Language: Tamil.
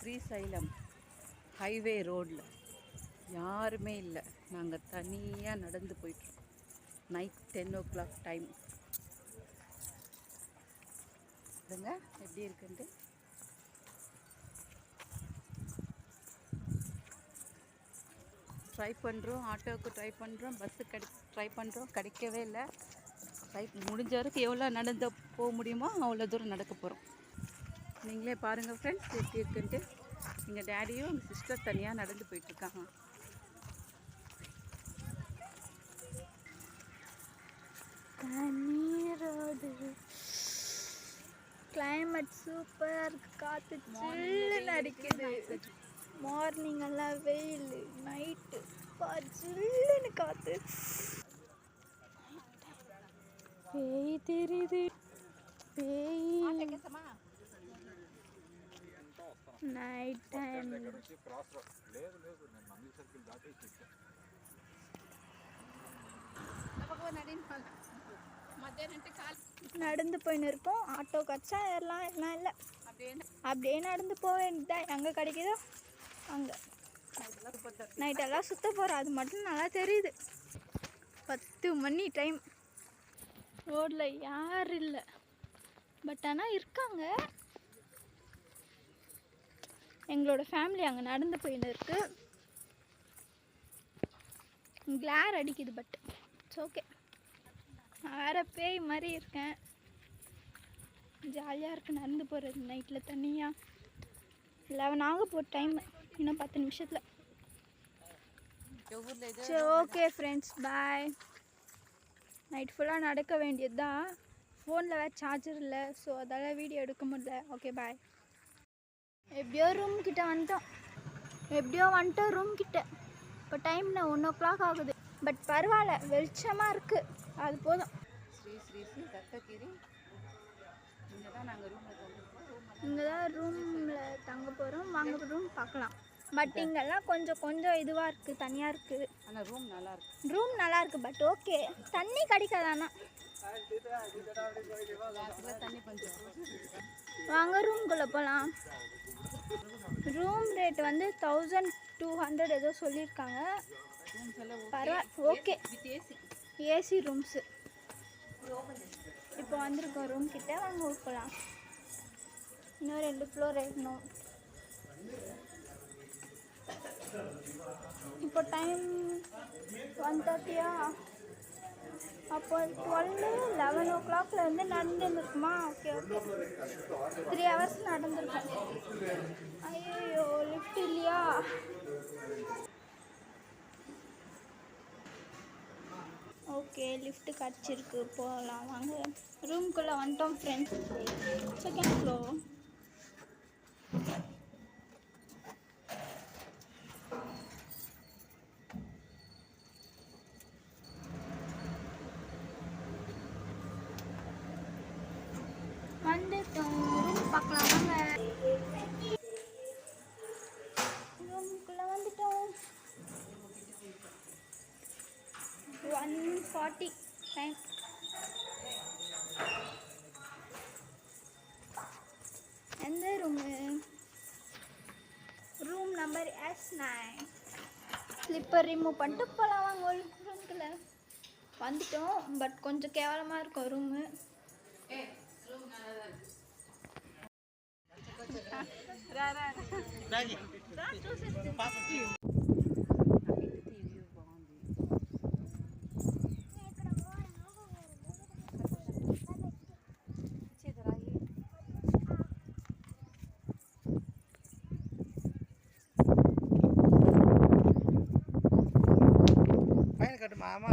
ஸ்ரீசைலம் ஹைவே ரோடில் யாருமே இல்லை. நாங்கள் தனியாக நடந்து போயிட்டுருக்கோம். Night 10 o'clock time. இதுங்க எப்படி இருக்குன்ட்டு ட்ரை பண்ணுறோம். ஆட்டோவுக்கு ட்ரை பண்ணுறோம், பஸ்ஸுக்கு ட்ரை பண்ணுறோம், கிடைக்கவே இல்லை. முடிஞ்ச வரைக்கும் எவ்வளோ நடந்து போக முடியுமோ அவ்வளோ தூரம் நடக்க போகிறோம். நீங்களே பாருங்கள் ஃப்ரெண்ட்ஸ் எப்படி இருக்குன்ட்டு. எங்கள் டேடியும் எங்கள் சிஸ்டர் தனியாக நடந்து போயிட்டுருக்காங்க. தண்ணீரோடு கிளைமேட் சூப்பர், காற்று சில்லுன்னு அடிக்குது. மார்னிங் எல்லாம் வெயில், நைட்டு சில்லுன்னு காற்று. பேய் தெரியுது, பேய். నైట్ టైం நடந்து போயின்னு இருக்கோம். ஆட்டோ கச்சா ஏறலாம், எல்லாம் இல்லை. அப்படியே நடந்து போக வேண்டியதான். எங்கே கிடைக்குதோ அங்கே. நைட்டெல்லாம் சுற்ற போகிறோம், அது மட்டும் நல்லா தெரியுது. 10 மணி டைம். ரோடில் யாரும் இல்லை, பட் ஆனால் இருக்காங்க. எங்களோட ஃபேமிலி அங்கே நடந்து போயின்னு இருக்கு. கிளார் அடிக்குது, பட் இட்ஸ் ஓகே. நான் வேறு பேய் மாதிரி இருக்கேன். ஜாலியாக இருக்குது நடந்து போகிறது நைட்டில் தனியாக. 11 ஆக போகிற டைம், இன்னும் 10 நிமிஷத்தில். சரி, ஓகே ஃப்ரெண்ட்ஸ், பாய். நைட் ஃபுல்லாக நடக்க வேண்டியது தான். ஃபோனில் வேறு சார்ஜர் இல்லை, ஸோ அதால் வீடியோ எடுக்க முடியல. ஓகே, பாய். எப்படியோ ரூம் கிட்ட வந்துட்டோம் ரூம் கிட்ட. இப்போ டைம் 1 o'clock ஆகுது, பட் பரவாயில்ல, வெளிச்சமாக இருக்குது, அது போதும். ஸ்ரீ தத்தகிரி. இங்கே தான் ரூமில் தங்க போகிறோம். வாங்க ரூம் பார்க்கலாம். பட் இங்கெல்லாம் கொஞ்சம் இதுவாக இருக்குது, தனியாக இருக்குது. ஆனால் ரூம் நல்லா இருக்குது, பட் ஓகே. தண்ணி கிடைக்காதானா? தண்ணி கொஞ்சம். வாங்க ரூம்குள்ளே போகலாம். ரூம் ரேட் வந்து 1200 ஏதோ சொல்லியிருக்காங்க. பரவாயில்ல, ஓகே. AC rooms. இப்போ வந்திருக்கோம் ரூம் கிட்ட. வாங்க போகலாம். இன்னும் 2 ஃப்ளோர் ஏறணும். இப்போ டைம் 1:30. அப்போ 11 o'clockல வந்து நடந்துருக்குமா? Okay, 3 hours நடந்துருக்கோம். ஐயோ, லிஃப்ட் இல்லையா? ஓகே, லிஃப்ட் கிடச்சிருக்கு, போகலாம். வாங்க ரூம்குள்ளே வந்துட்டோம் ஃப்ரெண்ட்ஸ். 2nd floor. வந்துட்டோம். ரூம் பார்க்கலாம் வாங்க. ரூமுக்குள்ளே வந்துட்டோம். 1:40 டைம். எந்த room? Room number S9. Slipper remove பண்ணிட்டு போகலாம். வாங்க ரூமுக்குள்ளே வந்துட்டோம், பட் கொஞ்சம் கேவலமாக இருக்கும் ரூமு. మామ